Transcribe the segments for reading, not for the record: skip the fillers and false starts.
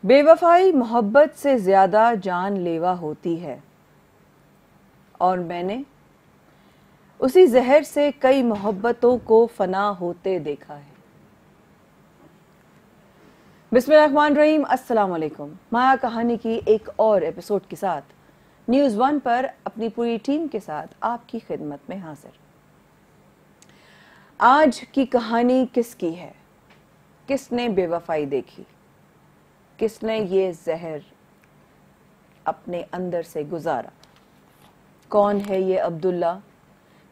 बेवफाई मोहब्बत से ज़्यादा जानलेवा होती है और मैंने उसी जहर से कई मोहब्बतों को फना होते देखा है। बिस्मिल्लाहिर्रहमानिर्रहीम, अस्सलाम वालेकुम। माया कहानी की एक और एपिसोड के साथ न्यूज़ वन पर अपनी पूरी टीम के साथ आपकी खिदमत में हाजिर। आज की कहानी किसकी है? किसने बेवफाई देखी? किसने ये जहर अपने अंदर से गुजारा? कौन है ये अब्दुल्ला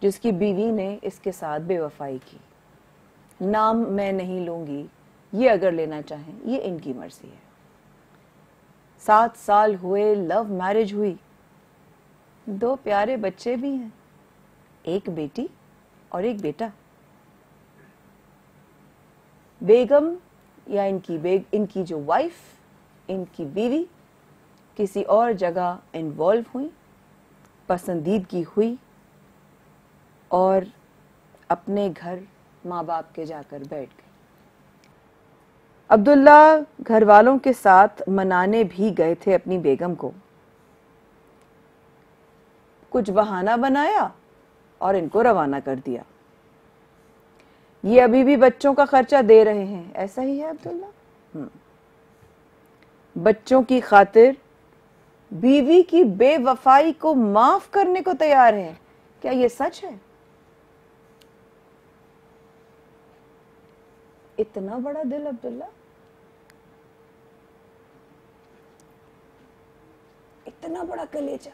जिसकी बीवी ने इसके साथ बेवफाई की? नाम मैं नहीं लूंगी, ये अगर लेना चाहें ये इनकी मर्जी है। 7 साल हुए, लव मैरिज हुई, 2 प्यारे बच्चे भी हैं, एक बेटी और एक बेटा। बेगम या इनकी जो वाइफ, इनकी बीवी किसी और जगह इन्वॉल्व हुई, पसंदीदगी हुई और अपने घर माँ बाप के जाकर बैठ गए। अब्दुल्ला घर वालों के साथ मनाने भी गए थे अपनी बेगम को। कुछ बहाना बनाया और इनको रवाना कर दिया। ये अभी भी बच्चों का खर्चा दे रहे हैं, ऐसा ही है अब्दुल्ला। बच्चों की खातिर बीवी की बेवफाई को माफ करने को तैयार है। क्या ये सच है? इतना बड़ा दिल अब्दुल्ला, इतना बड़ा कलेजा।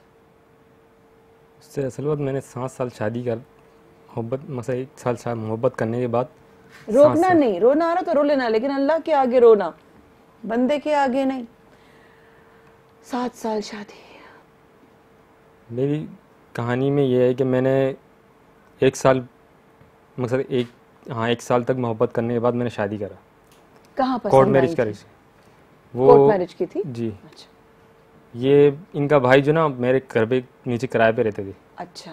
उससे असल बात, मैंने 7 साल शादी कर मोहब्बत, मतलब 1 साल मोहब्बत करने के बाद रोकना नहीं, रोना आ रहा तो रो लेना, लेकिन अल्लाह के आगे रोना, बंदे के आगे नहीं। 7 साल शादी। मेरी कहानी में ये है कि मैंने 1 साल, मतलब 1 साल तक मोहब्बत करने के बाद मैंने शादी करा। कहाँ पसंद कोर्ट मैरिज करी। वो कोर्ट मैरिज की थी जी। अच्छा। ये इनका भाई जो ना मेरे घर पे नीचे किराए पे रहते थे। अच्छा,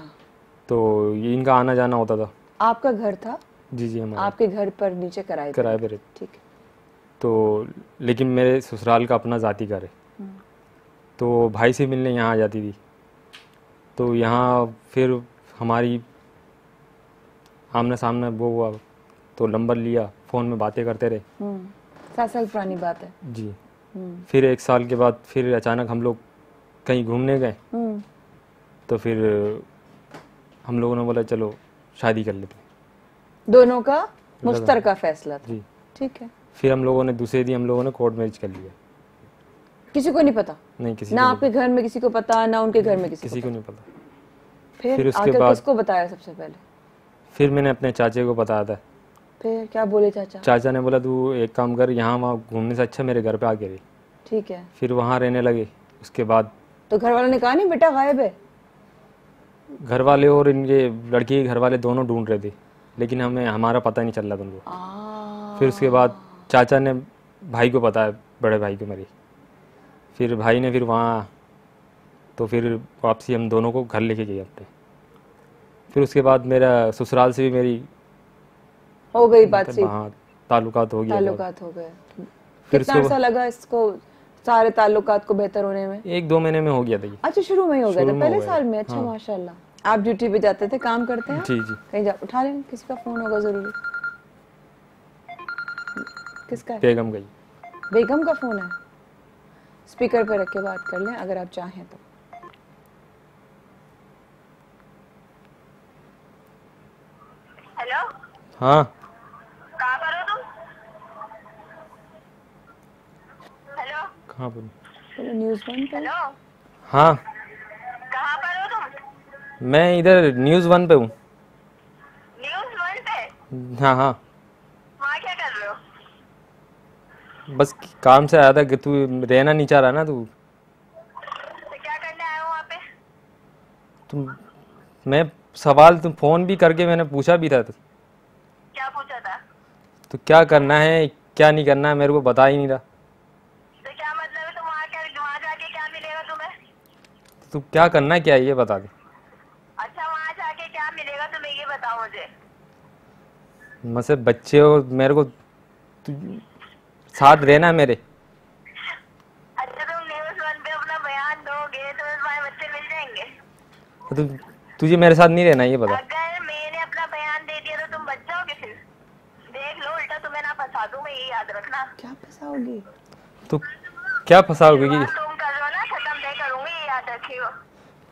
तो ये इनका आना जाना होता था। आपका घर था? जी जी, हमारा आपके घर पर नीचे किराए पे रहते। ठीक है। तो लेकिन मेरे ससुराल का अपना ज़ाती घर है, तो भाई से मिलने यहाँ आ जाती थी। तो यहाँ फिर हमारी आमने सामने वो हुआ, तो नंबर लिया, फ़ोन में बातें करते रहे। 7 साल पुरानी बात है जी। फिर 1 साल के बाद फिर अचानक हम लोग कहीं घूमने गए। तो फिर हम लोगों ने बोला चलो शादी कर लेते हैं। दोनों का मुश्तरका फैसला था। जी। ठीक है। फिर हम लोगों ने दूसरे दिन हम लोगों ने कोर्ट मैरिज कर लिया। किसी को नहीं पता? नहीं, किसी ना को आपके घर में किसी को पता, ना उनके घर में किसी को नहीं पता। फिर उसके बाद किसको बताया सबसे पहले? फिर मैंने अपने चाचे को बताया था। फिर क्या बोले चाचा? चाचा ने बोला तू एक काम कर, यहाँ वहाँ घूमने से अच्छा मेरे घर पे आके रही। ठीक है। फिर वहाँ रहने लगे। उसके बाद तो घर वालों ने कहा नहीं बेटा गायब है? घर वाले और इनके लड़की के घर वाले दोनों ढूंढ रहे थे, लेकिन हमारा पता नहीं चल रहा था उनको। फिर उसके बाद चाचा ने भाई को बताया, बड़े भाई को मेरे। फिर भाई ने फिर वहाँ, तो फिर वापसी हम दोनों को घर लेके गए अपने। फिर उसके बाद मेरा ससुराल से भी मेरी हो गई बातचीत। हाँ, ताल्लुकात हो गए। फिर कितना अर्सा लगा इसको सारे ताल्लुकात को बेहतर होने में? 1-2 महीने में हो गया था। अच्छा, शुरू में ही हो गया था, पहले साल में? अच्छा, माशाल्लाह। आप ड्यूटी पे जाते थे, काम करते हैं? जी जी। कहीं जा उठा लें, किसी का फोन होगा जरूरी। किसका है? बेगम गई। बेगम का फोन है? स्पीकर पे रख के बात कर लें अगर आप चाहें तो। हेलो। हाँ। कहाँ पर हो तुम? हेलो। कहाँ पर? न्यूज़ वन पे। हेलो। हाँ। कहाँ पर हो तुम? मैं इधर न्यूज़ वन पे हूँ। न्यूज़ वन पे? हाँ हाँ। वहाँ क्या कर रहे हो? बस काम से आया था कि तू रहना नहीं चाह रहा ना तू। तो क्या करने आए हो वहाँ पे? मैं सवाल तुम फ़ोन भी करके मैंने पूछा भी था। क्या पूछा था? तो क्या करना है क्या नहीं करना है मेरे को बता ही नहीं रहा। तो क्या मतलब है, तुम वहाँ जाके क्या मिलेगा तुम्हें? तू क्या करना है क्या ये बता दे। अच्छा, वहाँ जाके क्या मिलेगा तुम्हें ये बताओ मुझे। मुझसे बच्चे हो, मेरे को साथ रहना मेरे। तो तुझे मेरे साथ नहीं रहना ये बता। अगर मैंने अपना बयान दे दिया तो तुम बच जाओगे फिर। देख लो, उल्टा तुम्हें ना फंसा दूं मैं, ये याद रखना। क्या फंसाओगी? तो क्या फंसाओगे कि? तुम कर लो ना, खत्म नहीं करूंगी, ये याद रखियो।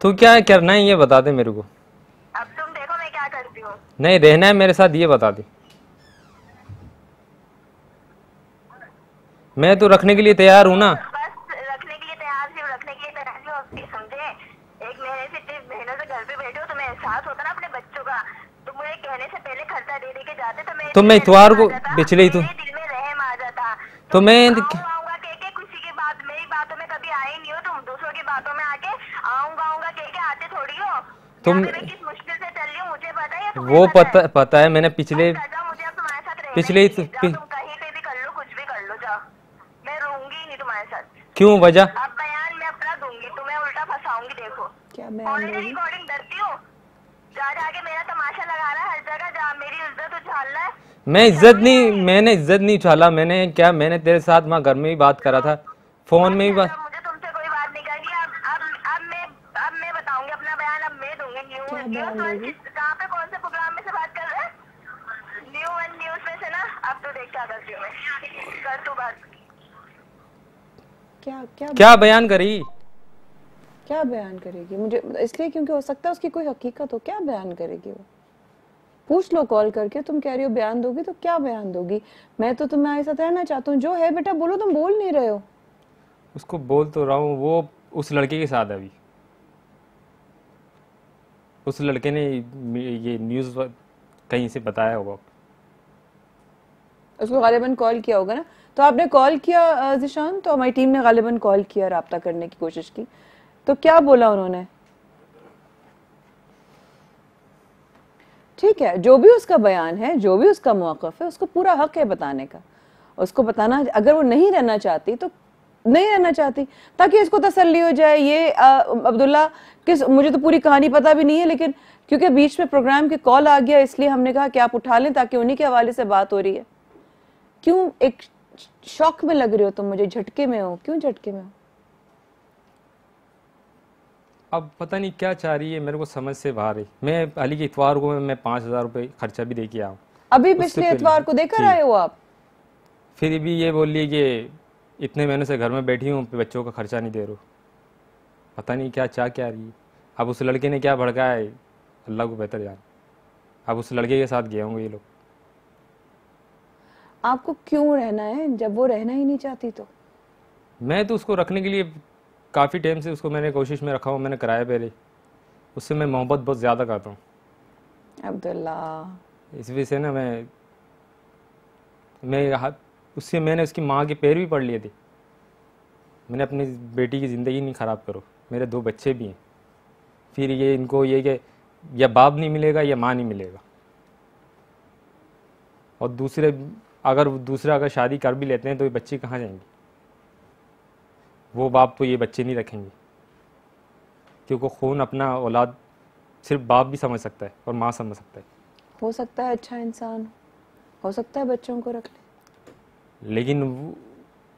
तो क्या करना है ये बता दे मेरे को। अब तुम देखो मैं क्या करती हूँ। नहीं रहना है मेरे साथ ये बता दे। मैं तो रखने के लिए तैयार हूँ ना। बस रखने के लिए तैयार थी, रखने के लिए तैयार थी, और समझे, एक महीने से 3 महीनों से घर पे बैठे हो, तुम्हें एहसास होता ना अपने बच्चों का, तुम मुझे कहने से पहले खर्चा दे के जाते तो मैं इतवार को पिछले दिल में रहम आ जाता। तो मैं आऊंगा कह के किसी की बात, मेरी बातों में कभी आए नहीं हो तुम, दूसरों की बातों में आके आऊंगा कह के आते थोड़ी हो। तुम मैं किस मुश्किल से चल रही हूँ मुझे पता है, वो पता है मैंने पिछले मुझे अब तुम्हारे साथ रहना पिछले ही नहीं है। जाओ, तुम कहीं पे भी कर लो, कुछ भी कर लो, जाओ, मैं रहूंगी ही नहीं तुम्हारे साथ। क्यों वजह? अब बयान मैं अपना दूंगी, तुम्हें उल्टा फंसाऊंगी। देखो क्या बयान ऑलरेडी दोगी? रिकॉर्डिंग डरती हो, जा जाके मेरा तमाशा लगा रहा है हर जगह, जा मेरी इज्जत उछाल रहा है। मैंने इज्जत नहीं उछाला। मैंने तेरे साथ वहाँ घर में भी बात करा था, फोन में भी बात। मुझे तुमसे कोई बात नहीं करनी। अब मैं बताऊंगी अपना बयान, अब मैं दूंगी। कहाँ पे कौन से प्रोग्राम में से बात कर रहे हैं? न्यूज़ में से ना। अब तो देख क्या करती हूँ मैं, कर तू बात। क्या बयान करी? क्या बयान करेगी? मुझे इसलिए क्योंकि हो सकता है उसकी कोई हकीकत हो। क्या बयान करेगी वो? पूछ लो कॉल करके। तुम कह रही हो बयान दोगी, तो क्या बयान दोगी? मैं तो तुम्हारे साथ रहना चाहता हूँ। जो है बेटा बोलो, तुम बोल नहीं रहे हो। उसको बोल तो रहा हूँ, वो उस लड़के के साथ है अभी। उस लड़के ने ये न्यूज़ कहीं से बताया होगा। उसको गालिबन कॉल किया होगा ना। तो आपने कॉल किया ज़िशान? तो हमारी टीम ने गालिबन कॉल किया, राब्ता करने की कोशिश की। तो क्या बोला उन्होंने? ठीक है, जो भी उसका बयान है, जो भी उसका मौक़िफ़ है, उसको पूरा हक है बताने का। उसको बताना, अगर वो नहीं रहना चाहती तो नहीं रहना चाहती, ताकि इसको तसल्ली हो जाए। ये अब्दुल्ला मुझे तो पूरी कहानी पता भी नहीं है, लेकिन क्योंकि बीच में प्रोग्राम की कॉल आ गया, इसलिए हमने कहा कि आप उठा लें, ताकि उन्हीं के हवाले से बात हो रही है। क्यों एक शॉक में लग रहे हो तुम? मुझे झटके में हो। क्यों झटके में हो? अब पता नहीं क्या चाह रही है, मेरे को समझ से बाहर है। मैं अली के इतवार को मैं 5,000 रुपये खर्चा भी दे के आया हूँ। अभी पिछले इतवार को देकर आए हो आप? फिर भी ये बोल रही कि इतने महीनों से घर में बैठी हूँ, बच्चों का खर्चा नहीं दे रहा। पता नहीं क्या चाह क्या रही है। अब उस लड़के ने क्या भड़काया है, अल्लाह को बेहतर जान। अब उस लड़के के साथ गए होंगे ये लोग। आपको क्यों रहना है जब वो रहना ही नहीं चाहती? तो मैं तो उसको रखने के लिए काफ़ी टाइम से उसको मैंने कोशिश में रखा हूँ, मैंने कराया पहले। उससे मैं मोहब्बत बहुत ज़्यादा करता हूँ अब्दुल्ला। इस वजह से ना उससे मैंने उसकी माँ के पैर भी पड़ लिए थे। मैंने अपनी बेटी की ज़िंदगी नहीं ख़राब करो, मेरे 2 बच्चे भी हैं। फिर ये इनको ये कि या बाप नहीं मिलेगा या माँ नहीं मिलेगा। और दूसरे अगर शादी कर भी लेते हैं तो ये बच्चे कहाँ जाएंगे? वो बाप तो ये बच्चे नहीं रखेंगे, क्योंकि खून अपना औलाद सिर्फ बाप भी समझ सकता है और माँ समझ सकता है। हो सकता है अच्छा इंसान हो सकता है बच्चों को रख ले, लेकिन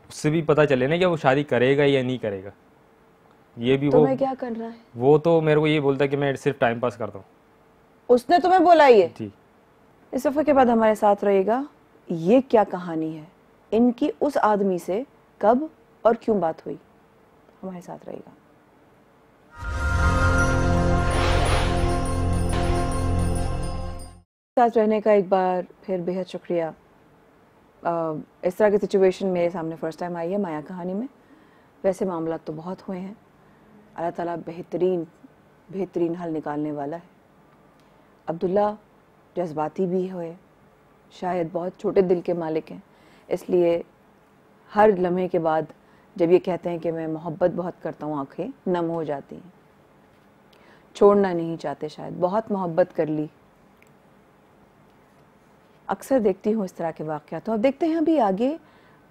उससे भी पता चले ना कि वो शादी करेगा या नहीं करेगा। ये भी तुम्हें क्या करना है? वो तो मेरे को ये बोलता है कि मैं सिर्फ टाइम पास करता हूँ। उसने तुम्हें बोला ये? जी। इस वक्त के बाद हमारे साथ रहेगा। ये क्या कहानी है इनकी? उस आदमी से कब और क्यों बात हुई? हमारे साथ रहेगा। साथ रहने का एक बार फिर बेहद शुक्रिया। इस तरह की सिचुएशन मेरे सामने फ़र्स्ट टाइम आई है माया कहानी में। वैसे मामला तो बहुत हुए हैं। अल्लाह ताला बेहतरीन हल निकालने वाला है। अब्दुल्ला जज्बाती भी हुए, शायद बहुत छोटे दिल के मालिक हैं, इसलिए हर लम्हे के बाद जब ये कहते हैं कि मैं मोहब्बत बहुत करता हूँ, आंखें नम हो जाती हैं। छोड़ना नहीं चाहते, शायद बहुत मोहब्बत कर ली। अक्सर देखती हूँ इस तरह के वाक़यात। तो अब देखते हैं अभी आगे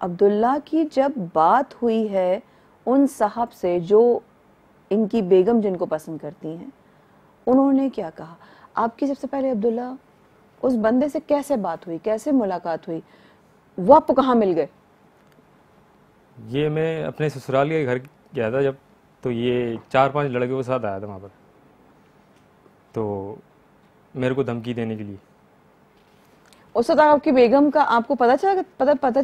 अब्दुल्ला की जब बात हुई है उन साहब से जो इनकी बेगम जिनको पसंद करती हैं, उन्होंने क्या कहा। आपकी सबसे पहले अब्दुल्ला उस बंदे से कैसे बात हुई, कैसे मुलाकात हुई, वो आपको कहाँ मिल गए? ये मैं अपने ससुराल के घर गया था जब, तो ये 4-5 लड़के के साथ आया था वहाँ पर। तो मेरे को धमकी देने के लिए। उस वक्त आपकी बेगम का आपको पता चल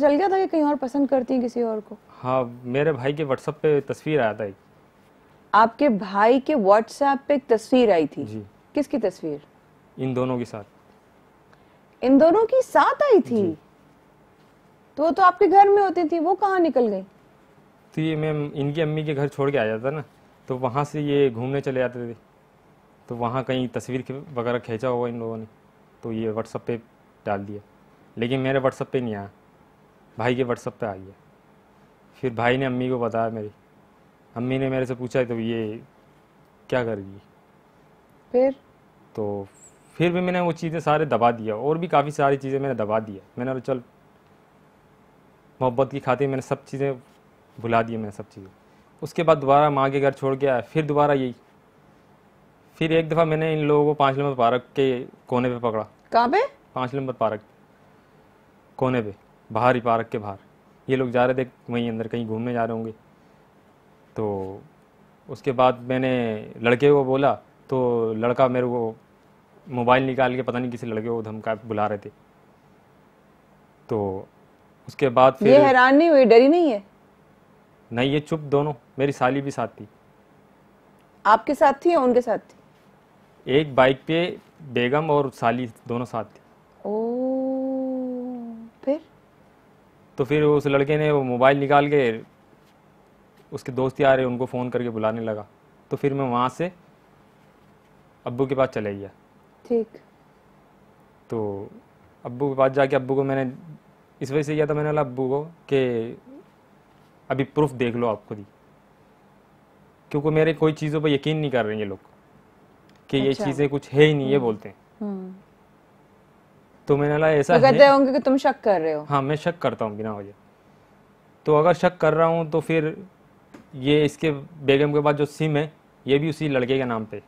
गया था कि कहीं और पसंद करती हैं किसी और को? हाँ, मेरे भाई के व्हाट्सएप पे तस्वीर आया था एक। आपके भाई के व्हाट्सएप पे एक तस्वीर आई थी? जी। किसकी तस्वीर? इन दोनों के साथ। इन दोनों की साथ आई थी? तो वो तो आपके घर में होती थी, वो कहाँ निकल गई? तो ये मैं इनकी अम्मी के घर छोड़ के आ जाता ना, तो वहाँ से ये घूमने चले जाते थे, तो वहाँ कहीं तस्वीर वगैरह खींचा होगा इन लोगों ने, तो ये व्हाट्सएप पे डाल दिया। लेकिन मेरे व्हाट्सएप पे नहीं आया, भाई के व्हाट्सएप पे आ गया। फिर भाई ने अम्मी को बताया, मेरी अम्मी ने मेरे से पूछा तो ये क्या कर रही है। फिर तो फिर भी मैंने वो चीज़ें सारे दबा दिया, और भी काफ़ी सारी चीज़ें मैंने दबा दिया। मैंने बोला चल, मोहब्बत की खातिर मैंने सब चीज़ें भुला दी, मैंने सब चीज़ें। उसके बाद दोबारा माँ के घर छोड़ के आया, फिर दोबारा यही। फिर एक दफ़ा मैंने इन लोगों को 5 नंबर पार्क के कोने पे पकड़ा। कहाँ पे? 5 नंबर पार्क कोने पे, बाहर ही, पार्क के बाहर। ये लोग जा रहे थे वहीं अंदर कहीं घूमने जा रहे होंगे। तो उसके बाद मैंने लड़के को बोला, तो लड़का मेरे को मोबाइल निकाल के पता नहीं किसी लड़के को धमका बुला रहे थे। तो उसके बाद फिर ये हैरान नहीं हुई, डरी नहीं है? नहीं, ये चुप दोनों। मेरी साली भी साथ थी। आपके साथ थी या उनके साथ थी? एक बाइक पे बेगम और साली दोनों साथ थी। फिर? तो फिर उस लड़के ने वो मोबाइल निकाल के, उसके दोस्त आ रहे उनको फ़ोन करके बुलाने लगा। तो फिर मैं वहाँ से अब्बू के पास चले गया। ठीक। तो अब्बू के पास जाके अब्बू को मैंने इस वजह से किया था, मैंने बोला अब्बू को कि अभी प्रूफ देख लो आप खुद ही, क्योंकि मेरे कोई चीज़ों पर यकीन नहीं कर रहे हैं ये लोग कि ये चीज़ें कुछ है ही नहीं, ये बोलते हैं। तो मैंने बोला ऐसा तो कहते होंगे कि तुम शक कर रहे हो। हाँ, मैं शक करता हूँ बिना वजह। तो अगर शक कर रहा हूँ तो फिर ये इसके बेगम के पास जो सिम है ये भी उसी लड़के के नाम पे।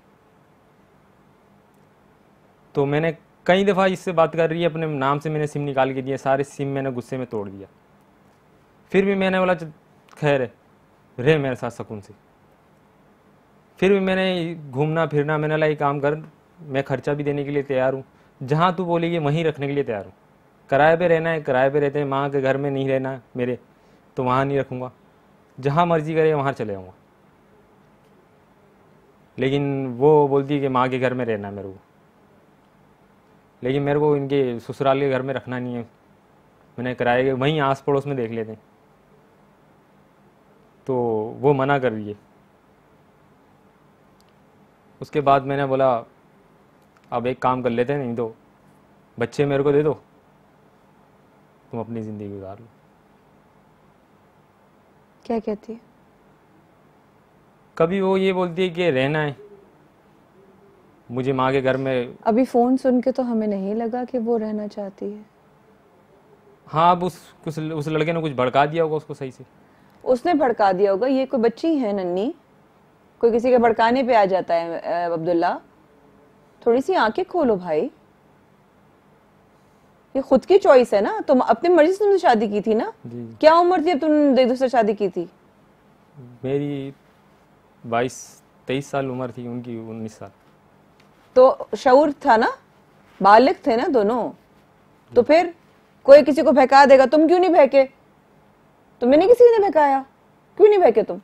तो मैंने कई दफ़ा इससे बात कर रही है, अपने नाम से मैंने सिम निकाल के दिए, सारे सिम मैंने गुस्से में तोड़ दिया। फिर भी मैंने बोला खैर है, रहे मेरे साथ सुकून से। फिर भी मैंने घूमना फिरना, मैंने बोला ये काम कर, मैं खर्चा भी देने के लिए तैयार हूँ, जहाँ तू बोलेगी वहीं रखने के लिए तैयार हूँ। किराए पे रहना है, किराए पे रहते हैं, माँ के घर में नहीं रहना है मेरे, तो वहाँ नहीं रखूँगा, जहाँ मर्जी करे वहाँ चले जाऊँगा। लेकिन वो बोलती है कि माँ के घर में रहना है मेरे को, लेकिन मेरे को इनके ससुराल के घर में रखना नहीं है। मैंने किराए के वहीं आस पड़ोस में देख लेते हैं, तो वो मना कर रही है। उसके बाद मैंने बोला अब एक काम कर लेते हैं, नहीं तो बच्चे मेरे को दे दो, तुम अपनी ज़िंदगी गुजार लो। क्या कहती है? कभी वो ये बोलती है कि रहना है मुझे माँ के घर में। अभी फोन सुन के तो हमें नहीं लगा कि वो रहना चाहती है। हाँ, अब उस लड़के ने कुछ भड़का दिया होगा उसको सही से। उसने भड़का दिया होगा, ये कोई बच्ची है नन्ही, कोई किसी के भड़काने पे आ जाता है। अब्दुल्ला, थोड़ी सी आंखें खोलो भाई, ये खुद की चॉइस है ना, तुम अपनी मर्जी से तुमने शादी की थी ना। जी। क्या उम्र थी अब तुमने दूसरे शादी की थी? मेरी 22-23 साल उम्र थी, उनकी 19 साल। तो शऊर था ना, बालिग थे ना दोनों। तो फिर कोई किसी को बहका देगा, तुम क्यों नहीं बहके? तुम्हें नहीं किसी ने बहकाया, क्यों नहीं बहके तुम?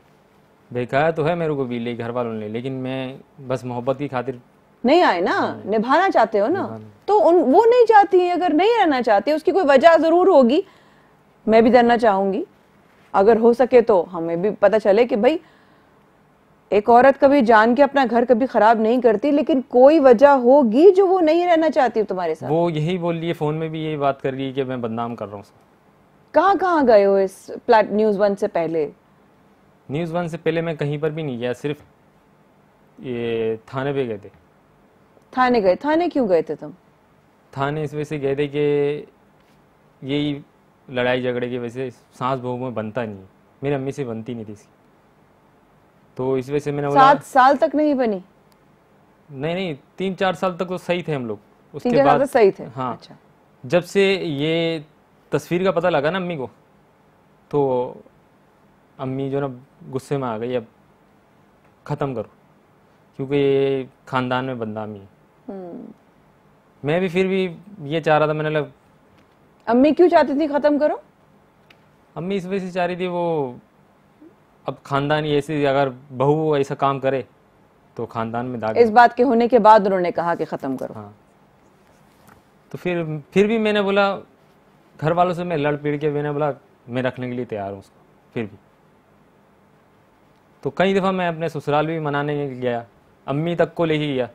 बहकाया तो है मेरे को भी ले घर वालों ने, लेकिन मैं बस मोहब्बत की खातिर नहीं आए ना, निभाना चाहते हो ना, तो वो नहीं चाहती, अगर नहीं रहना चाहती उसकी कोई वजह जरूर होगी। मैं भी जानना चाहूंगी, अगर हो सके तो हमें भी पता चले कि भाई एक औरत कभी जान के अपना घर कभी खराब नहीं करती, लेकिन कोई वजह होगी जो वो नहीं रहना चाहती तुम्हारे साथ। वो यही बोल रही है, फोन में भी यही बात कर रही है कि मैं बदनाम कर रहा हूँ। कहाँ कहाँ गए हो इस न्यूज़ 1 से पहले? न्यूज़ 1 से पहले मैं कहीं पर भी नहीं गया, सिर्फ ये थाने पे गए थे। थाने गए? थाने क्यों गए थे तुम? थाने इस वजह से गए थे कि यही लड़ाई झगड़े की वजह से सांस बहू में बनता नहीं है, मेरी अम्मी से बनती नहीं थी इसकी, तो इस वजह से मैंने बोला 7 साल तक नहीं बनी? नहीं, 3-4 साल तक तो सही थे हम लोग। उसके 3-4 साल बाद तक सही थे? हाँ। अच्छा। जब से ये तस्वीर का पता लगा ना अम्मी को, तो अम्मी जो ना गुस्से में आ गई, अब ख़त्म करो। क्योंकि ये खानदान में बदनामी है। मैं भी फिर भी ये चाह रहा था, मैंने लग अम्मी क्यों चाहती थी खत्म करो? अम्मी इस वजह से चाह रही थी, वो अब खानदान ही ऐसे, अगर बहू ऐसा काम करे तो खानदान में दाग। इस बात के होने के बाद उन्होंने कहा कि खत्म करो। हाँ, तो फिर भी मैंने बोला, घर वालों से मैं लड़ पीड़ के मैंने बोला मैं रखने के लिए तैयार हूँ उसको। फिर भी तो कई दफ़ा मैं अपने ससुराल भी मनाने गया, अम्मी तक को लेके गया,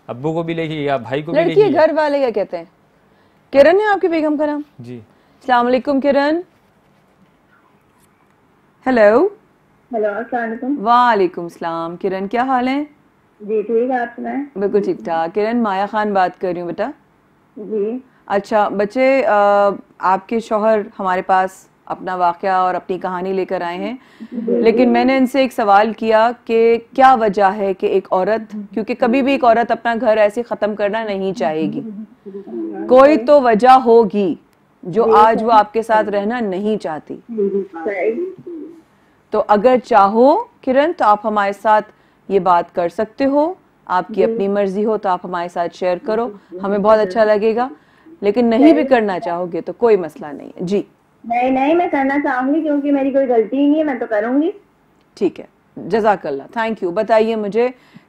अब्बू को भी लेके गया, भाई को भी लेके गया। घर वाले क्या कहते हैं? किरण है आपकी बेगम का नाम? जी। अस्सलाम वालेकुम किरण। हेलो। हेलो, अस्सलाम वालेकुम। वालेकुम सलाम। किरण क्या हाल है? जी ठीक है, आप सुनाएं? बिल्कुल ठीक ठाक। किरण, माया खान बात कर रही हूँ बेटा। जी। अच्छा बच्चे, आपके शौहर हमारे पास अपना वाक़या और अपनी कहानी लेकर आए हैं, लेकिन मैंने इनसे एक सवाल किया कि क्या वजह है कि एक औरत, क्योंकि कभी भी एक औरत अपना घर ऐसे ख़त्म करना नहीं चाहेगी, कोई तो वजह होगी जो आज वो आपके साथ रहना नहीं चाहती। तो अगर चाहो किरण तो आप हमारे साथ ये बात कर सकते हो, आपकी अपनी मर्जी हो तो आप हमारे साथ शेयर करो, हमें बहुत अच्छा लगेगा। लेकिन नहीं भी करना चाहोगे तो कोई मसला नहीं है। जी नहीं, मैं करना चाहूंगी क्योंकि मेरी कोई गलती ही नहीं है, मैं तो करूंगी। ठीक है, जज़ाकल्लाह, थैंक यू। बताइए मुझे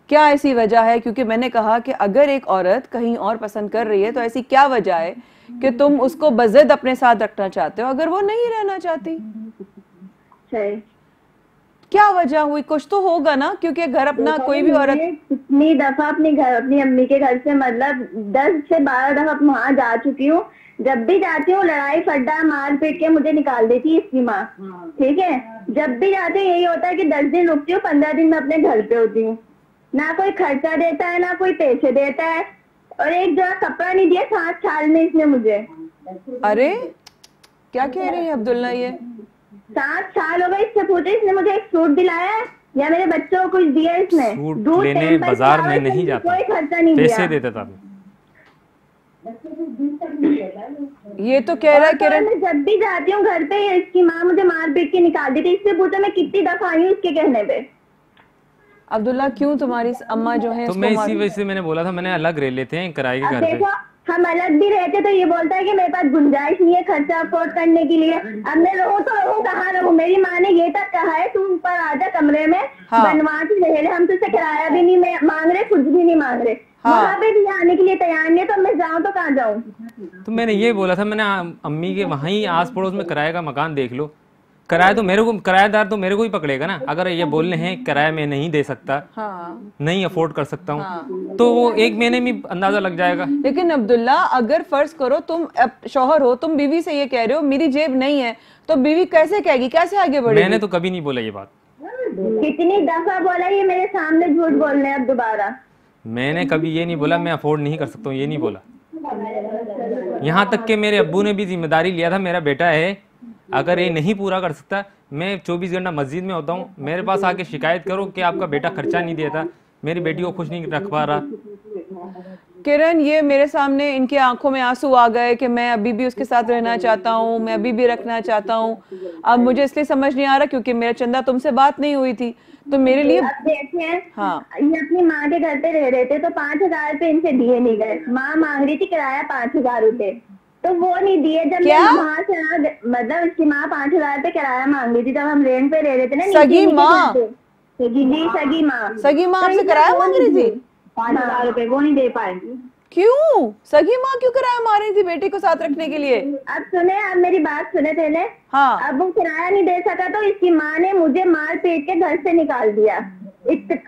क्या ऐसी वजह है, क्योंकि मैंने कहा कि अगर एक औरत कहीं और पसंद कर रही है तो ऐसी क्या वजह है कि तुम उसको बज़िद अपने साथ रखना चाहते हो अगर वो नहीं रहना चाहती? सही। क्या वजह हुई? कुछ तो होगा ना, क्योंकि घर अपना कोई भी औरत कितनी दफा अपनी अम्मी के घर से मतलब 10 से 12 दफा वहाँ जा चुकी हूँ। जब भी जाती हूँ लड़ाई फड्डा मार पीट के मुझे निकाल देती है इसकी माँ। ठीक है, जब भी जाती हूँ यही होता है कि 10 दिन रुकती हूँ, 15 दिन में अपने घर पे होती हूँ। ना कोई खर्चा देता है ना कोई पैसे देता है, और एक जोड़ा कपड़ा नहीं दिया 7 साल में इसने मुझे। अरे क्या कह रही है अब्दुल्ला? ये 7 साल हो गए, इससे पूछे इसने मुझे एक सूट दिलाया है या मेरे बच्चों को कुछ दिया इसने? सूट लेने बाजार में नहीं जाता, कोई खर्चा नहीं पैसे देता था। ये तो कह रहा है किरण, मैं जब भी जाती हूँ घर पे इसकी माँ मुझे मार पीट के निकाल देती। इससे पूछो मैं कितनी दफा आई हूँ इसके कहने पे। अब्दुल्ला क्यों तुम्हारी अम्मा जो है तो मैं इसी वजह से मैंने बोला था मैंने अलग रह लेते हैं किराए के घर पे। देखो हम अलग भी रहते तो ये बोलता है कि मेरे पास गुंजाइश नहीं है खर्चा अफोर्ड करने के लिए। अब मैं रहूँ तो रहूँ कहाँ रहूँ? मेरी माँ ने ये तक कहा है तुम ऊपर आजा कमरे में, बनवा के रह ले, हम तुझसे किराया भी नहीं मांग रहे, कुछ भी नहीं मांग रहे। वहाँ पे भी आने के लिए तैयार नहीं है, तो मैं जाऊँ तो कहाँ जाऊँ? तो मैंने ये बोला था, मैंने अम्मी के वहीं आस पड़ोस में किराए का मकान देख लो। किराया तो मेरे को, किराएदार तो मेरे को ही पकड़ेगा ना। अगर ये बोलने हैं किराया मैं नहीं दे सकता, नहीं अफोर्ड कर सकता हूँ, तो वो 1 महीने में अंदाजा लग जाएगा। लेकिन अब्दुल्ला अगर फर्ज करो तुम शौहर हो, तुम बीवी से ये कह रहे हो मेरी जेब नहीं है, तो बीवी कैसे कहेगी, कैसे आगे बढ़ेगी? मैंने तो कभी नहीं बोला ये बात। कितनी दफा बोला ये मेरे सामने झूठ बोल रहे हैं अब दोबारा। मैंने कभी ये नहीं बोला मैं अफोर्ड नहीं कर सकता हूँ, ये नहीं बोला। यहाँ तक कि मेरे अब्बू ने भी जिम्मेदारी लिया था, मेरा बेटा है, अगर ये नहीं पूरा कर सकता मैं 24 घंटा मस्जिद में होता हूँ, मेरे पास आके शिकायत करो कि आपका बेटा खर्चा नहीं देता, मेरी बेटी को खुश नहीं रख पा रहा। किरण, ये मेरे सामने इनके आंखों में आंसू आ गए कि मैं अभी भी उसके साथ रहना चाहता हूँ, मैं अभी भी रखना चाहता हूँ। अब मुझे इसलिए समझ नहीं आ रहा क्योंकि मेरा चंदा तुमसे बात नहीं हुई थी, तो मेरे लिए हाँ, ये अपनी माँ के घर पे रह रहे थे तो 5,000 रुपए इनसे दिए नहीं गए। माँ मांग रही थी किराया 5,000 रुपए, तो वो नहीं दिए। जब वहाँ से मतलब इसकी माँ 5,000 रुपए किराया मांग रही थी, जब हम रेंट पे रह रहे थे ना। सगी माँ? सगी माँ आपसे किराया मांग रही थी 5,000 रुपए, वो नहीं दे पाएगी। क्यों? सगी माँ क्यों किराया मार रही थी बेटी को साथ रखने के लिए? अब सुने, अब मेरी बात सुने पहले। हाँ। अब वो किराया नहीं दे सका तो इसकी माँ ने मुझे मार पीट के घर से निकाल दिया,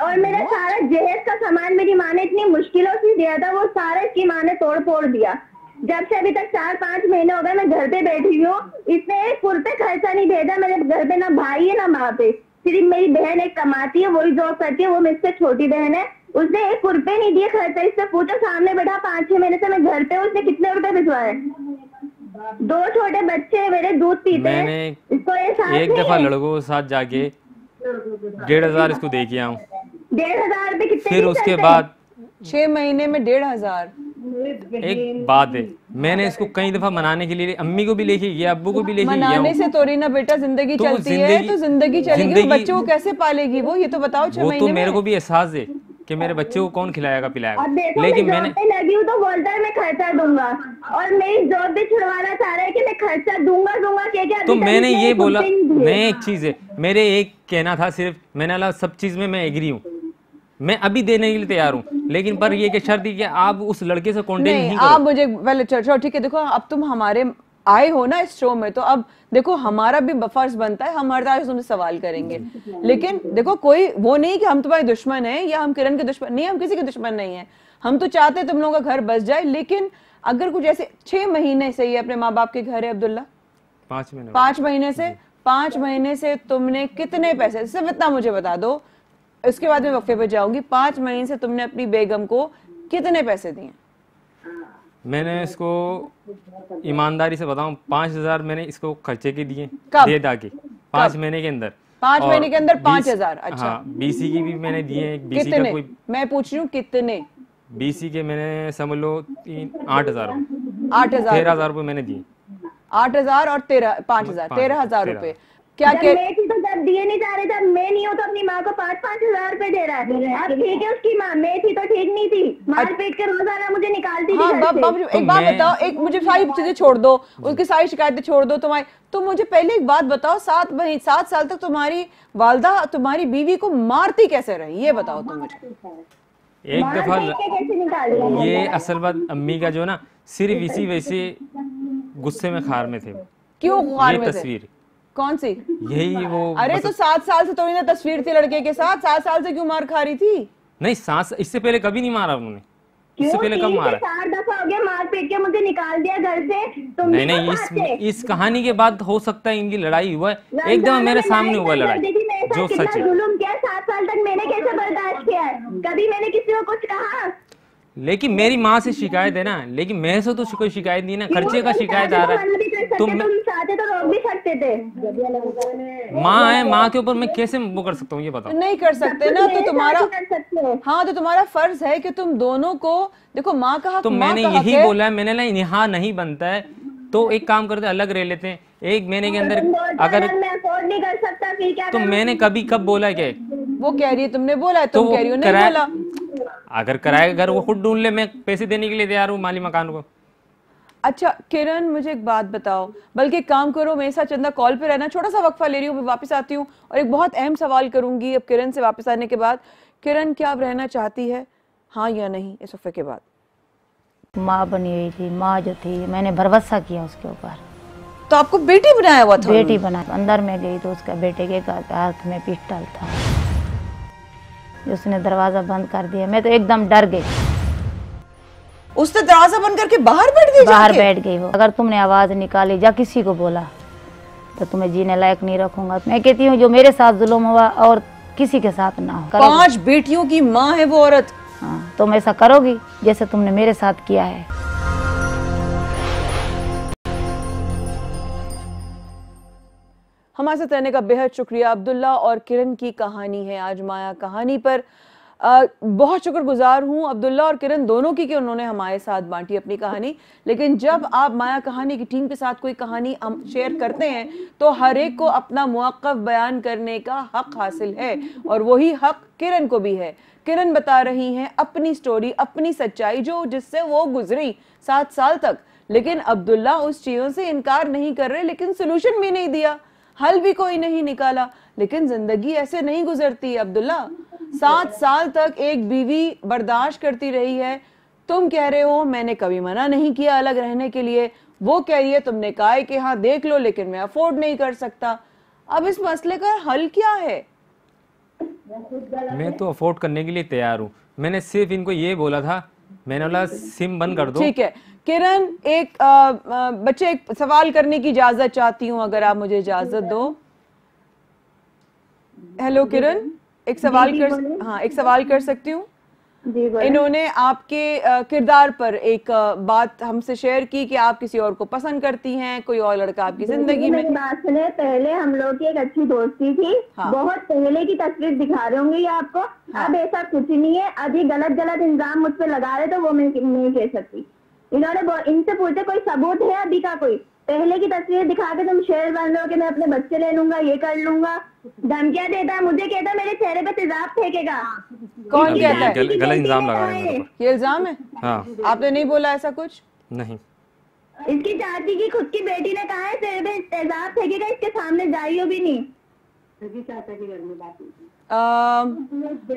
और मेरा सारा जहेज का सामान मेरी माँ ने इतनी मुश्किलों से दिया था, वो सारा इसकी माँ ने तोड़ फोड़ दिया। जब से अभी तक 4-5 महीने हो गए मैं घर पे बैठी हूँ, इसने 1 रुपए खर्चा नहीं भेजा मेरे घर पे। ना भाई है ना माँ पे, सिर्फ मेरी बहन एक कमाती है, वही जॉब करती है, वो मुझसे छोटी बहन है, उसने 1 रुपए नहीं दिए खर्चा। इससे पूछो, सामने बैठा 5-6 महीने से मैं घर पे हूँ, उसने कितने रुपए भिजवाए? 2 छोटे बच्चे मेरे दूध पीते हैं। मैंने एक दफा लड़कों के साथ जाके 1,500 इसको दे के आऊँ। 1,500 रुपए कितने? फिर उसके बाद 6 महीने में 1,500। एक बात है, मैंने इसको कई दफा मनाने के लिए अम्मी को भी लेके गया, अब्बू को भी लेके गया। मनाने से तो ना बेटा जिंदगी चलती है, तो जिंदगी चलेगी, बच्चों को कैसे पालेगी वो? ये तो बताओ। 6 महीने वो तो मेरे को भी एहसास है, कि मेरे बच्चे को कौन खिलाएगा पिलाएगा। अब देखो लेकिन मैं जॉब पे लगी हूँ तो बोलता है मैं खर्चा दूंगा, और मेरी जॉब भी छुड़वाना चाह रहा है कि मैं खर्चा दूंगा क्या तो मैंने ये बोला, मैं एक चीज है, मेरे एक कहना था सिर्फ, मैंने बोला सब चीज में मैं एग्री हूँ, मैं अभी देने के लिए तैयार हूँ, लेकिन पर ये कि शर्त है कि आप उस लड़के से कॉन्टेक्ट नहीं आप करो। मुझे पहले चलो ठीक है, देखो अब तुम हमारे आए हो ना इस शो में, तो अब देखो हमारा भी फर्ज बनता है, हम हर तरह से तुमसे सवाल करेंगे, लेकिन देखो कोई वो नहीं कि हम तुम्हारे दुश्मन हैं या हम किरण के दुश्मन नहीं, हम किसी के दुश्मन नहीं है, हम तो चाहते हैं तुम लोगों का घर बस जाए। लेकिन अगर कुछ ऐसे 6 महीने से ये अपने माँ बाप के घर है अब्दुल्ला, 5 महीने से तुमने कितने पैसे, सिर्फ इतना मुझे बता दो, इसके बाद मैं वक्फे पे जाऊंगी, 5 महीने से तुमने अपनी बेगम को कितने पैसे दिए? मैंने इसको ईमानदारी से बताऊं 5,000 मैंने इसको खर्चे के दिए, दे दाके 5 महीने के अंदर, 5 महीने के अंदर 5,000। अच्छा हाँ, बीसी की भी मैंने दिए, एक बीसी कितने? का कोई, मैं पूछ रही हूँ कितने? बीसी के मैंने समझ लो 8,000 13,000 रुपए मैंने दिए। 8,000 और 5,000, 13,000 रुपए। क्या मैं थी तो जब दिए नहीं जा रहे थे, मैं नहीं हूँ तो अपनी माँ को 5-5 हजार रुपए दे रहा है। अब ठीक है उसकी माँ, मैं थी तो ठीक नहीं थी, मार पीट के रोजाना मुझे निकालती थी। हाँ बाबू एक बात बताओ, एक मुझे सारी चीजें छोड़ दो, उसकी सारी शिकायतें छोड़ दो तुम्हारी, तो मुझे पहले एक बात बताओ, 7 साल तक तुम्हारी वालदा तुम्हारी बीवी को मारती कैसे रही, ये बताओ तुम मुझे। एक दफा ये असल बात अम्मी का जो ना सिर्फ इसी वैसे गुस्से में खार में थे। क्यों खार में थे? तस्वीर कौन सी? यही वो। अरे तो 7 साल से तो ना तस्वीर थी लड़के के साथ, 7 साल से क्यों मार खा रही थी? नहीं, इससे पहले कभी नहीं मारा उन्होंने, इससे पहले कब मारा? 4 दफा हो गया मार पीट के मुझे निकाल दिया घर से। नहीं, इस कहानी के बाद हो सकता है इनकी लड़ाई हुआ है, एकदम मेरे सामने हुआ लड़ाई, जो सच है। जुल्म किया 7 साल तक, मैंने कैसे बर्दाश्त किया है? कभी मैंने किसी को कुछ कहा? लेकिन मेरी माँ से शिकायत है ना, लेकिन मेरे से तो कोई शिकायत नहीं ना, खर्चे का शिकायत आ रहा है। तुम चाहते तो रोक भी सकते थे। माँ है, माँ के ऊपर मैं कैसे वो कर सकता हूँ ये बताओ? नहीं कर सकते ना, तो तुम्हारा, हाँ तो तुम्हारा फर्ज है कि तुम दोनों को देखो, माँ का हक, तो मैंने यही बोला है, मैंने यहाँ नहीं बनता है तो एक काम करते अल्ग रह लेते हैं, 1 महीने के अंदर अगर मैं अफोर्ड नहीं कर सकता फिर क्या? तो मैंने कब बोला है? क्या वो कह रही है, तुमने बोला है, तुम कह रही हो नहीं बोला। अगर कराएगा घर वो खुद ढूंढ ले, मैं पैसे देने के लिए तैयार हूँ माली मकान को। अच्छा किरण मुझे एक बात बताओ, बल्कि एक काम करो, मेरे साथ चंदा कॉल पे रहना, छोटा सा वक्फा ले रही हूँ, मैं वापस आती हूँ और एक बहुत अहम सवाल करूंगी अब किरण से वापस आने के बाद। किरण क्या अब रहना चाहती है, हाँ या नहीं इस वक्फे के बाद? माँ बनी हुई थी, माँ जो थी मैंने भरोसा किया उसके ऊपर। तो आपको बेटी बनाया हुआ था? बेटी बना, अंदर में गई तो उसका बेटे के हाथ में पिस्टल था, उसने दरवाजा बंद कर दिया, मैं तो एकदम डर गई। उसने दरवाजा बंद करके बाहर बैठ गई? बाहर बैठ गई वो। अगर तुमने आवाज निकाली या किसी को बोला तो तुम्हें जीने लायक नहीं रखूंगा। मैं कहती हूँ जो मेरे साथ जुल्म हुआ और किसी के साथ ना हो। 5 बेटियों की माँ है वो औरत। हाँ, तुम ऐसा करोगी जैसे तुमने मेरे साथ किया है। हमारे साथ रहने का बेहद शुक्रिया। अब्दुल्ला और किरण की कहानी है आज माया कहानी पर। बहुत शुक्रगुजार हूँ अब्दुल्ला और किरण दोनों की कि उन्होंने हमारे साथ बांटी अपनी कहानी। लेकिन जब आप माया कहानी की टीम के साथ कोई कहानी हम शेयर करते हैं तो हर एक को अपना मुआक्कफ बयान करने का हक हासिल है, और वही हक किरण को भी है। किरण बता रही हैं अपनी स्टोरी, अपनी सच्चाई जो जिससे वो गुजरी 7 साल तक। लेकिन अब्दुल्ला उस चीज़ों से इनकार नहीं कर रहे, लेकिन सोल्यूशन भी नहीं दिया, हल भी कोई नहीं निकाला। लेकिन जिंदगी ऐसे नहीं गुजरती अब्दुल्ला। 7 साल तक एक बीवी बर्दाश्त करती रही है। तुम कह रहे हो मैंने कभी मना नहीं किया अलग रहने के लिए, वो कह रही है तुमने कहा कि हाँ देख लो लेकिन मैं अफोर्ड नहीं कर सकता। अब इस मसले का हल क्या है? मैं तो अफोर्ड करने के लिए तैयार हूँ। मैंने सिर्फ इनको ये बोला था, मैंने बोला सिम बंद कर दो। ठीक है किरण, एक बच्चे एक सवाल करने की इजाजत चाहती हूँ, अगर आप मुझे इजाजत दो। हेलो किरण, एक सवाल एक सवाल कर सकती हूँ? इन्होंने आपके किरदार पर एक बात हमसे शेयर की कि आप किसी और को पसंद करती हैं, कोई और लड़का आपकी जिंदगी में। बात सुने, पहले हम लोग की एक अच्छी दोस्ती थी। हाँ। बहुत पहले की तस्वीर दिखा रहे होंगे आपको। हाँ। अब ऐसा कुछ नहीं है, अभी गलत इल्जाम मुझ पे लगा रहे तो वो मैं नहीं कह सकती। इन्होंने इनसे पूछे कोई सबूत है अभी का कोई? पहले की तस्वीर दिखा के तुम शेर बन रहे हो कि मैं अपने बच्चे ले लूंगा, ये कर लूंगा, धमकियां देता है, मुझे कहता है मेरे चेहरे पे तेजाब फेंकेगा। कौन कहता है? गलत इल्जाम लगा रहे हैं मेरे ये इल्जाम है? हाँ आपने नहीं बोला ऐसा कुछ? नहीं। इसकी चाची की खुद की बेटी ने कहा है चेहरे पे तेजाब फेंकेगा, इसके सामने जाइयो भी नहीं।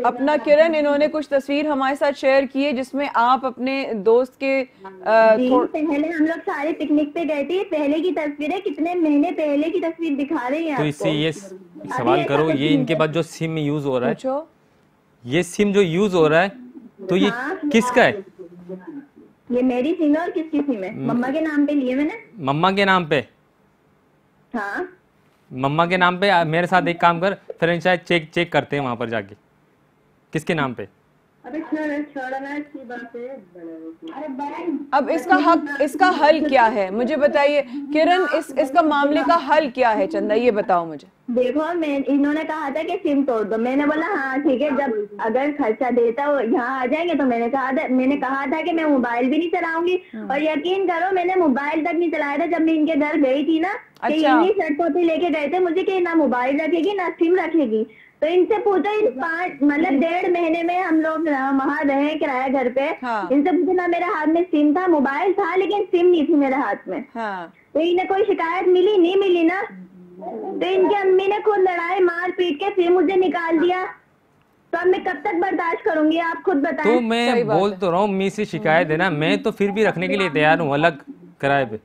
अपना किरण, इन्होंने कुछ तस्वीर हमारे साथ शेयर की है जिसमें आप अपने दोस्त के पहले हम लोग सारे पिकनिक पे गए थे, पहले की तस्वीर है, कितने महीने पहले की तस्वीर दिखा रहे हैं तो इससे ये सवाल करो, ये इनके पास जो सिम यूज हो रहा है, ये सिम जो यूज हो रहा है तो ये किसका है? ये मेरी सिम है। और किसकी सिम है? मम्मा के नाम पे लिए मैंने। मम्मा के नाम पे? हाँ मम्मा के नाम पे। मेरे साथ एक काम कर, फ्रेंचाइज चेक करते हैं वहां पर जाके, किसके नाम पे। अब इसका हल क्या है मुझे बताइए किरण, इसका मामले का हल क्या है चंदा, ये बताओ मुझे। देखो इन्होंने कहा था कि सिम तोड़ दो, मैंने बोला हाँ ठीक है, जब अगर खर्चा देता हो यहाँ आ जाएंगे। तो मैंने कहा था कि मैं मोबाइल भी नहीं चलाऊंगी। और यकीन करो मैंने मोबाइल तक नहीं चलाया था जब मैं इनके घर गई थी ना। अच्छा। इन्हीं शर्तों लेके गए थे मुझे कि ना मोबाइल रखेगी ना सिम रखेगी। तो इनसे पूछो, इन 1.5 महीने में हम लोग वहाँ रहे किराया घर पे। हाँ। इनसे पूछो ना, मेरे हाथ में सिम था, मोबाइल था, लेकिन सिम नहीं थी मेरे हाथ में। हाँ। तो इन्हें कोई शिकायत मिली नहीं मिली ना। तो इनकी अम्मी ने खुद लड़ाई मार पीट के फिर मुझे निकाल दिया। तो अब मैं कब तक बर्दाश्त करूंगी, आप खुद बताएं। तो मैं बोल तो रहा हूँ, अम्मी से शिकायत है ना, मैं तो फिर भी रखने के लिए तैयार हूँ अलग किराए पे।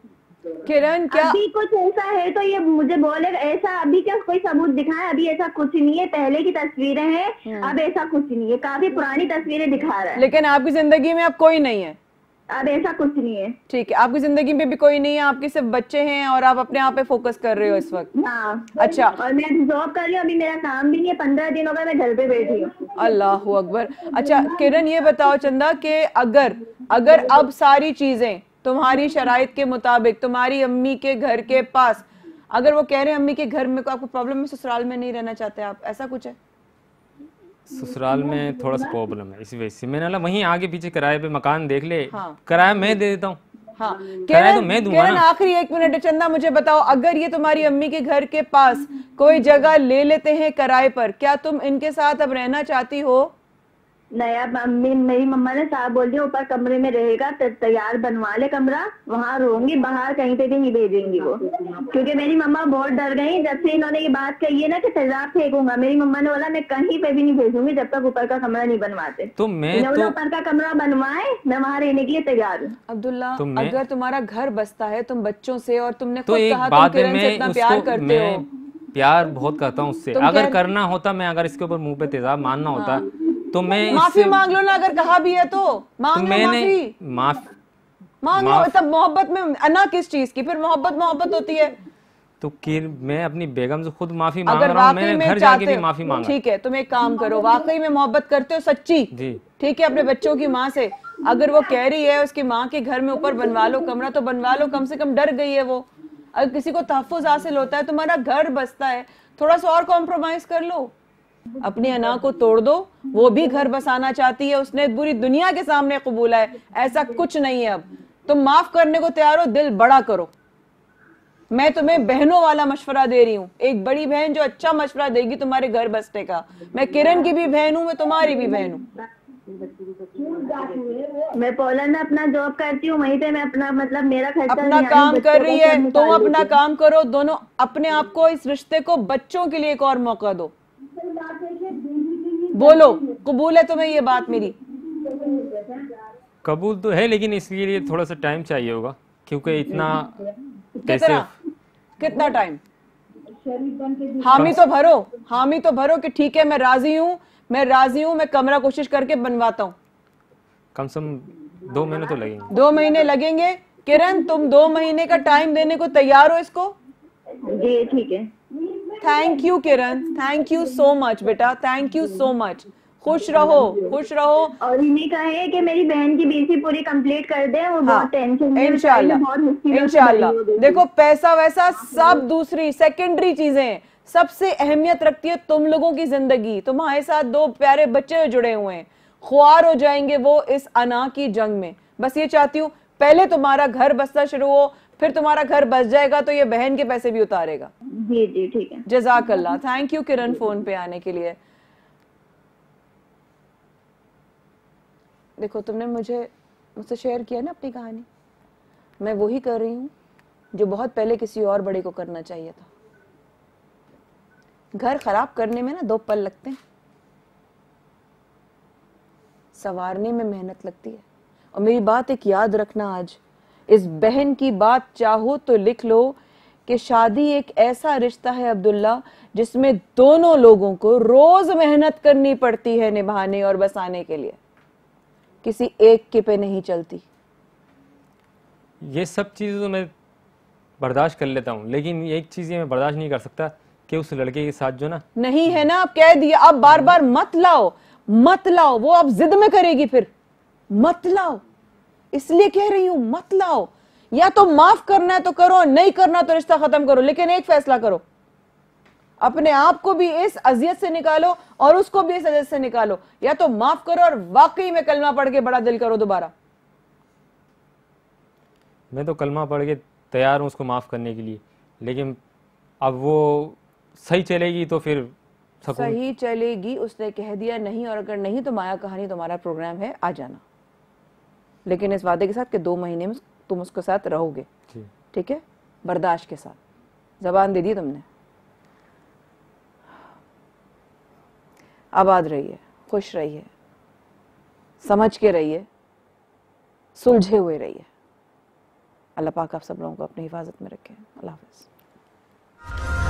किरण क्या अभी कुछ ऐसा है तो ये मुझे बोलेगा, ऐसा अभी क्या कोई सबूत दिखाए? अभी ऐसा कुछ नहीं है, पहले की तस्वीरें हैं, अब ऐसा कुछ नहीं है, काफी पुरानी तस्वीरें दिखा रहा है। लेकिन आपकी जिंदगी में अब कोई नहीं है? अब ऐसा कुछ नहीं है। ठीक है, आपकी जिंदगी में भी कोई नहीं है, आपके सिर्फ बच्चे हैं और आप अपने आप पे फोकस कर रहे हो इस वक्त। हाँ। अच्छा। और मैं जॉब कर रही हूँ, अभी मेरा काम भी नहीं है, 15 दिन हो गए मैं घर पे बैठी हूँ। अल्लाह अकबर। अच्छा किरण ये बताओ चंदा कि अगर अब सारी चीजें तुम्हारी शराइत के मुताबिक तुम्हारी अम्मी के घर के पास, अगर वो कह रहे हैं अम्मी के घर में आपको प्रॉब्लम है, ससुराल में नहीं रहना चाहते आप, ऐसा कुछ है? ससुराल में थोड़ा सा प्रॉब्लम है, इसी वजह से मैंने वहीं आगे पीछे किराए पे मकान देख ले। हाँ। किराया मैं दे देता हूँ। हाँ। किराया तो मैं दूंगा किरण ना। आखिरी 1 मिनट है चंदा, मुझे बताओ अगर ये तुम्हारी अम्मी के घर के पास कोई जगह ले लेते हैं किराए पर, क्या तुम इनके साथ अब रहना चाहती हो? नया मेरी मम्मा ने साहब बोल दिया ऊपर कमरे में रहेगा, तैयार बनवा ले कमरा, वहाँ रहूंगी, बाहर कहीं पे भी नहीं भेजेंगी वो। क्योंकि मेरी मम्मा बहुत डर गई जब से इन्होंने ये बात कही है ना कि तेजाब फेंकूंगा। मेरी मम्मा ने बोला मैं कहीं पे भी नहीं भेजूंगी जब तक ऊपर का कमरा नहीं बनवाते। तो मैं तो ऊपर का कमरा बनवाए, मैं वहाँ रहने के लिए तैयार हूँ। अब्दुल्ला, अगर तुम्हारा घर बसता है तुम बच्चों से, और तुमने तो खुद एक कहा तुम बात है, किरण से इतना प्यार करते हो। प्यार बहुत करता हूँ उससे। अगर करना होता, मैं अगर इसके ऊपर मुंह पे तेजाब मानना होता तो मैं माफी मांग लो ना, अगर कहा भी है तो मांग लो माफी। मांग लो। तब मोहब्बत में अना किस चीज की? फिर मोहब्बत होती है। तो मैं अपनी बेगम से खुद माफी मांग रहा हूँ, मैंने घर जाके भी माफी मांगा। ठीक है, तुम एक काम करो, वाकई में मोहब्बत करते हो सच्ची, ठीक है, अपने बच्चों की माँ से, अगर वो कह रही है उसकी माँ के घर में ऊपर बनवा लो कमरा तो बनवा लो, कम से कम डर गई है वो। अगर किसी को तहफ्फुज हासिल होता है, तुम्हारा घर बसता है, थोड़ा सा और कॉम्प्रोमाइज कर लो, अपनी अना को तोड़ दो। वो भी घर बसाना चाहती है, उसने पूरी दुनिया के सामने कबूला है, ऐसा कुछ नहीं है। अब तुम माफ करने को तैयार हो, दिल बड़ा करो। मैं तुम्हें बहनों वाला मशवरा दे रही हूँ, एक बड़ी बहन जो अच्छा मशवरा देगी तुम्हारे घर बसने का। मैं किरण की भी बहन हूँ, मैं तुम्हारी भी बहन हूँ। मैं पोलैंड में अपना जॉब करती हूँ, वहीं पे मैं अपना मतलब मेरा खर्चा अपना काम कर रही है, तुम अपना काम करो, दोनों अपने आप को, इस रिश्ते को, बच्चों के लिए एक और मौका दो। बोलो, कबूल है तुम्हें ये बात मेरी? कबूल तो है, लेकिन इसके लिए थोड़ा सा टाइम चाहिए होगा, क्योंकि इतना कितना टाइम? हामी तो भरो कि ठीक है मैं राजी हूँ, मैं कमरा कोशिश करके बनवाता हूँ। कम से कम 2 महीने तो लगेंगे। 2 महीने लगेंगे। किरण, तुम 2 महीने का टाइम देने को तैयार हो इसको? जी ठीक है। Thank you Kiran, thank you so much बेटा, थैंक यू सो मच। खुश रहो। और इन्हीं का है कि मेरी बहन की बीसी पूरी कंप्लीट कर दे, वो बहुत टेंशन में, इंशाल्लाह। देखो पैसा वैसा सब दूसरी सेकेंडरी चीजें हैं, सबसे अहमियत रखती है तुम लोगों की जिंदगी। तुम्हारे साथ 2 प्यारे बच्चे जुड़े हुए हैं, ख्वार हो जाएंगे वो इस अना की जंग में। बस ये चाहती हूँ पहले तुम्हारा घर बसना शुरू हो, फिर तुम्हारा घर बच जाएगा तो ये बहन के पैसे भी उतारेगा। जी जी ठीक है। जज़ाकल्लाह। थैंक यू किरण फोन पे आने के लिए। देखो तुमने मुझसे शेयर किया ना अपनी कहानी, मैं वही कर रही हूँ जो बहुत पहले किसी और बड़े को करना चाहिए था। घर खराब करने में ना 2 पल लगते हैं, संवारने में मेहनत लगती है। और मेरी बात एक याद रखना, आज इस बहन की बात चाहो तो लिख लो कि शादी एक ऐसा रिश्ता है अब्दुल्ला जिसमें दोनों लोगों को रोज मेहनत करनी पड़ती है निभाने और बसाने के लिए, किसी एक के पे नहीं चलती। ये सब चीज़ें तो मैं बर्दाश्त कर लेता हूँ, लेकिन एक चीज़ ये मैं बर्दाश्त नहीं कर सकता कि उस लड़के के साथ जो ना नहीं है ना, आप कह दिया, अब बार बार मत लाओ मत लाओ, वो अब जिद में करेगी फिर मत लाओ, इसलिए कह रही हूं मत लाओ। या तो माफ करना है तो करो, नहीं करना तो रिश्ता खत्म करो, लेकिन एक फैसला करो, अपने आप को भी इस अजियत से निकालो और उसको भी इस अजियत से निकालो। या तो माफ करो और वाकई में कलमा पढ़ के बड़ा दिल करो दोबारा। मैं तो कलमा पढ़ के तैयार हूँ उसको माफ़ करने के लिए, लेकिन अब वो सही चलेगी तो फिर सही चलेगी, उसने कह दिया नहीं, और अगर नहीं तो माया कहानी तुम्हारा प्रोग्राम है, आ जाना, लेकिन इस वादे के साथ कि 2 महीने में तुम उसके साथ रहोगे, ठीक है, बर्दाश्त के साथ, जबान दे दी तुमने। आबाद रहिए, खुश रहिए, समझ के रहिए, सुलझे हुए रहिए। अल्लाह पाक आप सब लोगों को अपनी हिफाजत में रखे। अल्लाह हाफ़िज़।